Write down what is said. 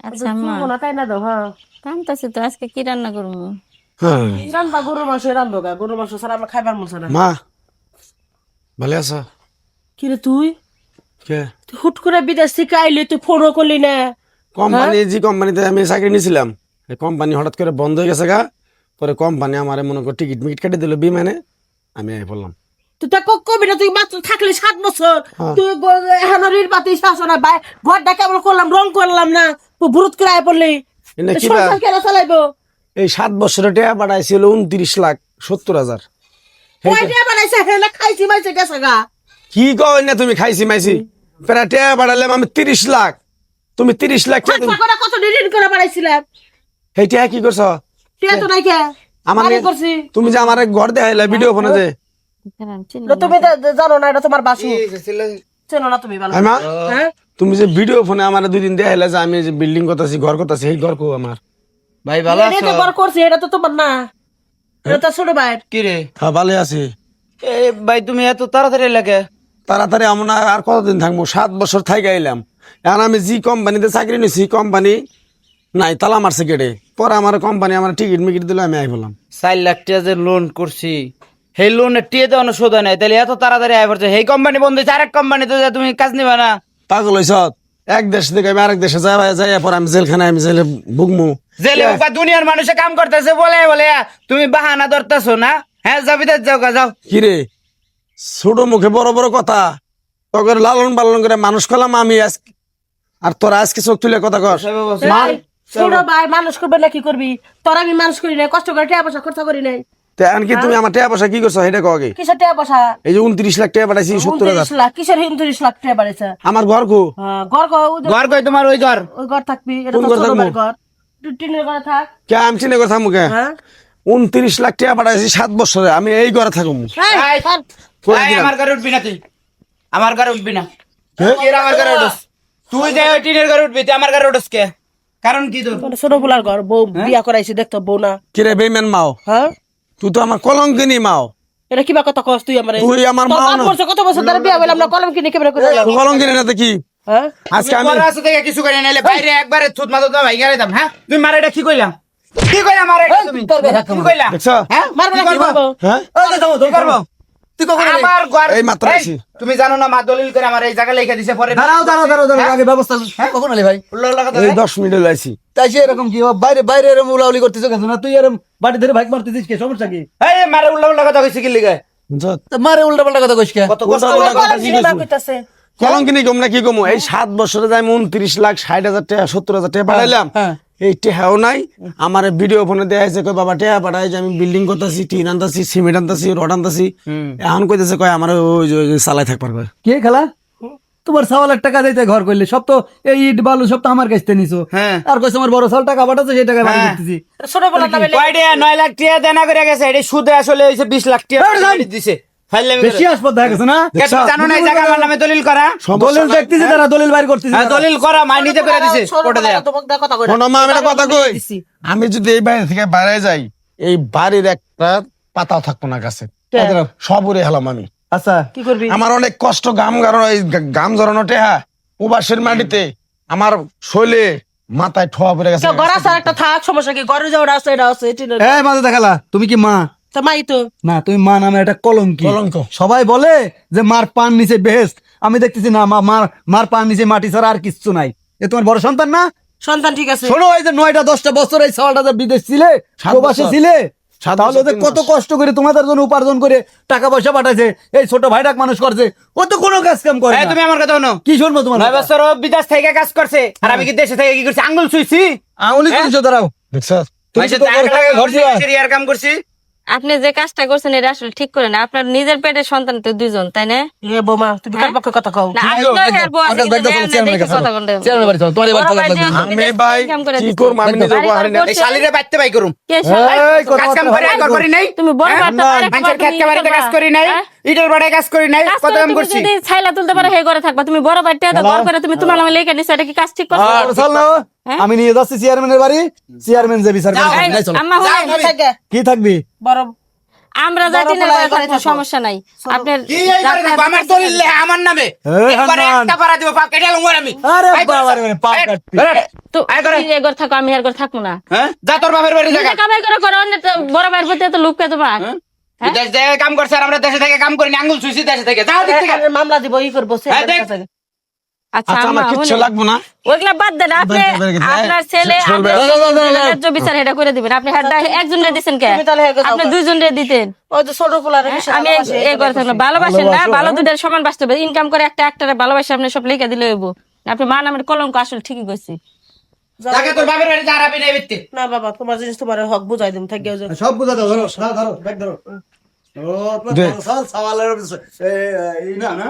আচ্ছা মা তাই না দাও হ্যাঁ কামতাছি তো আজকে কি রান্না করবো? হ্যাঁ রান্না গরুর মাংস রান্ধবো গা গরুর মাংস ছাড়া আমরা খাইবার মন চায় না মা ভালো আছো? কিরে তুই কে তুই হুট করে বিদেশ থেকে আইলি তুই ফোনও করলি না কোম্পানি যে কোম্পানিতে আমি চাকরি নিয়েছিলাম এই কোম্পানি হঠাৎ করে বন্ধ হয়ে গেছে গা। পরে কোম্পানি আমার মনে কর টিকিট মিকিট কেটে দিল বিমানে, আমি আই পড়লাম। তুই তা কবি না তুই মাত্র থাকলি 7 বছর হ্যাঁ। তুই এখন ঋণ পাতি শাসন না ভাই ঘরটা কেমন করলাম রং করলাম না তুই ভুরুত করে আয় পড়লি এনে কি সংসার কেন চালাইবো এই 7 বছরে টাকা পাঠাইছিল 29,70,000। কয়টা বানাইছে হেলা খাইছি মাইছে গেছে গা কি কই না তুমি খাইছি মাইছি প্রায় টাকা পাঠালাম আমি 30 লাখ, তুমি 30 লাখ টাকা খরচা করে কত ঋণ করে বানাইছিলাম এই টাকা কি করছো? তুই তো নাই কে আমার বাড়ি করছি তুমি যে আমার ঘর দেখাইলা ভিডিও ফোনে যে তুমি তো জানো না এটা তোমার বাসু চেনো না তুমি ভালো মা হ্যাঁ তুমি যে ভিডিও ফোনে আমার 2 দিন দেখাইলা যে আমি যে বিল্ডিং করতেছি ঘর করতেছি এই ঘর কো আমার ভাই ভালো এটা আছো? তো বড় করছি এটা তো তোমার না এটা তো ছোট ভাই কি রে হ্যাঁ ভালো আছি। এ ভাই তুমি এত তাড়াতাড়ি লাগে? তাড়াতাড়ি আমরা আর কতদিন থাকবো? 7 বছর থাইকে আইলাম। এখন আমি যে কোম্পানিতে চাকরি নিয়েছি কোম্পানি নাই, তালা মারছে কেটে। পরে আমার কোম্পানি আমার টিকিট মিকিট দিল, আমি আই বললাম 4 লাখ টাকা যে লোন করছি সেই লোনের টিয়ে দেওয়ানো শোধ হয় নাই, তাহলে এত তাড়াতাড়ি আয় পড়ছে। সেই কোম্পানি বন্ধ হয়েছে, আরেক কোম্পানিতে যা তুমি কাজ নিবা না? পাগল হইছ? এক দেশ থেকে আমি আরেক দেশে যাই পরে আমি জেলখানায় আমি জেলে ভুগমু। জেলে বা দুনিয়ার মানুষে কাম করতেছে বলে বলে তুমি বাহানা ধরতেছো না? হ্যাঁ যাবি তো যাও গা, যাও। কিরে ছোট মুখে বড় বড় কথা, তোর লালন পালন করে মানুষ করলাম আমি আজ, আর তোরা আজকে চোখ তুলে কথা কর। এই, ছোট ভাই মানুষ করবে না কি করবি তোর আমি মানুষ করি নাই কষ্ট করে টাকা পয়সা খরচা করি নাই কি তুমি আমার টাকা পয়সা কি করছো সেটা কগে? কিসের টাকা পয়সা এই যে 29 লাখ টাকা পাঠাইছি 70,000 29 লাখ কিসের 29 লাখ টাকা বাড়িছে আমার ঘর কো? ঘর ঘর কই তোমার? ওই ঘর ওই ঘর থাকবি এটা কোন তো ঘর ছোট থাকবো? ভাইয়ের ঘর তুই টিনের ঘরে থাক কে আমি চিনে কথা মুখে হ্যাঁ 29 লাখ টাকা পাঠাইছি 7 বছরে, আমি এই ঘরে থাকবো। এই, থাক। করে এই, দিলাম। আমার ঘরে উঠবি না তুই, আমার ঘরে উঠবি না। হ্যাঁ? তুই এর আমার ঘরে উঠস, তুই যে ওই টিনের ঘরে উঠবি, তুই আমার ঘরে উঠস কে? কারণ কি তোর? তোর ছোট বুলার ঘর বউ বিয়া করাইছি দেখতো বউ না কিরে বেইমান মাও, হ্যাঁ তুই তো আমার কলঙ্কিনী মাও। এটা কিবা কথা কস তুই আমারে তুই আমার তোর মা বাপ না। মরছে কত বছর ধরে বিয়া হইলাম না কলম কিনে কেমনে করে তুই কলঙ্কিনী না তো কি? হ্যাঁ আজকে আমি তোর রাস্তা থেকে কিছু করে নাইলে বাইরে একবারে থুত মাথা তো ভাই গেলে দাম। হ্যাঁ তুমি মারে এটা কি কইলাম? কি কইলাম মারে এটা তুমি? কি কইলাম? দেখছো? হ্যাঁ মারবো না কি করবো হ্যাঁ কি করবো? তুই কখন আমার ঘর এই মাত্র এই, আইছি। তুমি জানো না মা দলিল করে আমার এই জায়গা লেখা দিছে পরে দাঁড়াও আগে ব্যবস্থা কখন আলি ভাই? উল্টো উল্টো কথা এই বলে। 10 মিনিট লাইছি। তাই সে এরকম কি বাইরে বাইরে এরকম উলাউলি করতেছো কেন? না তুই এরকম বাড়ি ধরে ভাইক মারতেছিস কে? সমস্যা কি? এই মারে উল্টো উল্টো কথা কইছে কি লিগে? বুঝছো? তা মারে উল্টা পাল্টা কথা কইস কে? কত কষ্ট উল্টা করে উল্টা কথা কি সিনেমা কইছো? কইতাছে কলঙ্কিনী কম না কি কমু? এই 7 বছরে যাই 29 লাখ 60,000 টাকা 70,000 টাকা পাঠাইলাম। হ্যাঁ। এই টেহাও নাই। আমার ভিডিও ফোনে দেখাইছে কই বাবা টেহা পাঠাই যে আমি বিল্ডিং করতেছি, টিন আনতাছি, সিমেন্ট আনতাছি, রড আনতাছি। এখন কইতেছে কয় আমার ওই যে চালাই থাকবার কয়। কে খেলা? তোমার 1.5 টাকা দিতে ঘর করলে সব তো এই ইট বালু সব তো আমার কাছ থেকে নিছো। হ্যাঁ। আর কইছ আমার বড় সাল টাকা পাঠাচ্ছে সেই টাকা বাড়ি করতেছি। ছোট বুলার নামে কয়টা 9 লাখ টাকা দেনা করে গেছে, এটা সুদে আসলে হইছে 20 লাখ টাকা দিছে। ফাইলামি বেশি করে। আসপদ দেখা গেছে না? কে তুমি জানো না এই জায়গা আমার নামে দলিল করা? দলিল দেখতেছি তারা দলিল বাইর করতেছি। হ্যাঁ, দলিল করা মাইনিতে করে দিছে কোর্টে দেয়া। তোমাকে কথা কই শোনো মা, আমি একটা কথা কই। আমি যদি এই বাড়ি থেকে বাইরে যাই, এই বাড়ির একটা পাতাও থাকবো না কাছে, সব উড়ে হেলাম আমি। আচ্ছা কি করবি আমার অনেক কষ্ট, গাম গাড়ানো, এই গাম জড়ানো টেহা উবাসের মাটিতে আমার শৈলে মাথায় ঠোয়া পড়ে গেছে। ঘর আছে একটা থাক সমস্যা কি ঘরে যাওয়ার আছে এটা আছে টিনের এই মাঝে দেখালা তুমি কি মা? তা মাই তো না তুমি মা নামে একটা কলঙ্কি। কলঙ্ক। সবাই বলে যে মার পান নিচে বেহেস্ট, আমি দেখতেছি না মার পান নিচে মাটি ছাড়া আর কিচ্ছু নাই। এ তোমার বড় সন্তান না? সন্তান ঠিক আছে শোনো এই যে 9টা 10টা বছর এই সালটা যে বিদেশ ছিলে, 7 প্রবাসে বছর। ছিলে, 7 তাহলে বছর ওদের 3 কত মাস। কষ্ট করে তোমাদের জন্য উপার্জন করে টাকা পয়সা পাঠাইছে, এই ছোট ভাইটাক মানুষ করছে, ও তো কোনো কাজ কাম করে এই না। তুমি আমার কথা শোনো। কি শুনবো তোমার 9 বছর ও বিদেশ থেকে কাজ করছে আর আমি কি দেশে থেকে কি করছি? আঙ্গুল ছুঁইছি? আঙুলি তুলছো দাঁড়াও। দেখছো? তুমি মাইসে তো তো ঘর এক থেকে লাখ ঘর ছিলা। আর কাম করছি। আপনি যে কাজটা করছেন এটা আসলে ঠিক করে না। আপনার নিজের পেটের সন্তান তো 2জন, তাই না? এ বৌমা তুমি কার পক্ষে কথা কও না আমি তো হেরবো আছে কিন্তু দেন না দেখে কথা কোনটা চেয়ারম্যানের বাড়ি চলো, তোমার বাড়ি চলো, লাগবে না। আমি ভাই কি করবো? আমি নিজে হারি না। এই শালিরে বাইতে বাই করুম। কে শালা? এই, কথা কাজ কাম করে বার্তা ঘর করি নাই। তুমি বড় হ্যাঁ? বার্তা পারে মানুষের খেত বাড়িতে কাজ করি নাই, ইটের বাড়িতে কাজ করি নাই, কত কাম করছি। যদি ছাইলা তুলতে পারে হে করে থাকবা। তুমি বড় বাড়িতে তো ঘর করে তুমি তোমার নামে লেখা নিছো, এটা কি কাজ ঠিক করছো? বড় সাল না? হ্যাঁ? আমি নিয়ে যাচ্ছি চেয়ারম্যানের বাড়ি, চেয়ারম্যান যে বিচার করে। এই, নাই চলো। আম্মা যাও, হুনেন, ভাবি। থাকে কি থাকবি? বড় আমরা বড় জাতিনের পোলায় ঘরে কোনো থাকো। সমস্যা নাই আপনার কি এই করে দেখো, আমার দলিল লেখা আমার নামে এই একবারে হান্নান। একটা পাড়া দিব পাপ কেটে লঙ্গর আমি আরে আই করে বাবা রে, সব। পাপ এই, কাটতি। এই, তো আয় করে। এই ঘর থাকো আমি আর ঘর থাকবো না হ্যাঁ যা তোর বাপের বাড়ি নিজে জায়গা কামাই করে করো অন্য তো বড় ভাইয়ের প্রতি এত লোক কে তোমার দেশ জায়গায় কাম করছে আর আমরা দেশে থেকে কাম করি না, আঙ্গুল ছুঁইছি দেশে থেকে যাও দিক থেকে এখানে মামলা দিব ই করবো হ্যাঁ, দেখ। আচ্ছা আচ্ছা আম্মা আমার কিচ্ছু শুনুন। লাগবো না ওইগুলা বাদ দেন আপনি বের গেছে। আপনার ছেলে চলবে। ন্যায্য বিচার এটা করে দিবেন আপনি একজন রে দিচ্ছেন কে তুমি তাহলে হেগে যাও আপনি গা। দুইজন রে দিতেন ওই যে ছোট পোলারে বেশি আমি ভালোবাসে, এই এটা করে থাকলাম করছি। ভালোবাসেন না ভালোবাসো, ভালো হ্যাঁ। দুটার সমান বাঁচতে হবে ইনকাম করে একটা একটারে ভালোবাসে আপনি সব লেখা দিলে হইব আপনি মা নামের কলঙ্ক আসলে ঠিকই কইছি যাও। জায়গা তোর বাপের বাড়ি যা রাবি না বিত্তে না বাবা তোমার জিনিস তোমার হক বুঝাই দিম থাকিও যে সব বুঝা দাও, ধরো, ধরো, ব্যাগ ধরো। ও, তোমার দে। সংসার সওয়ালের এই না, না?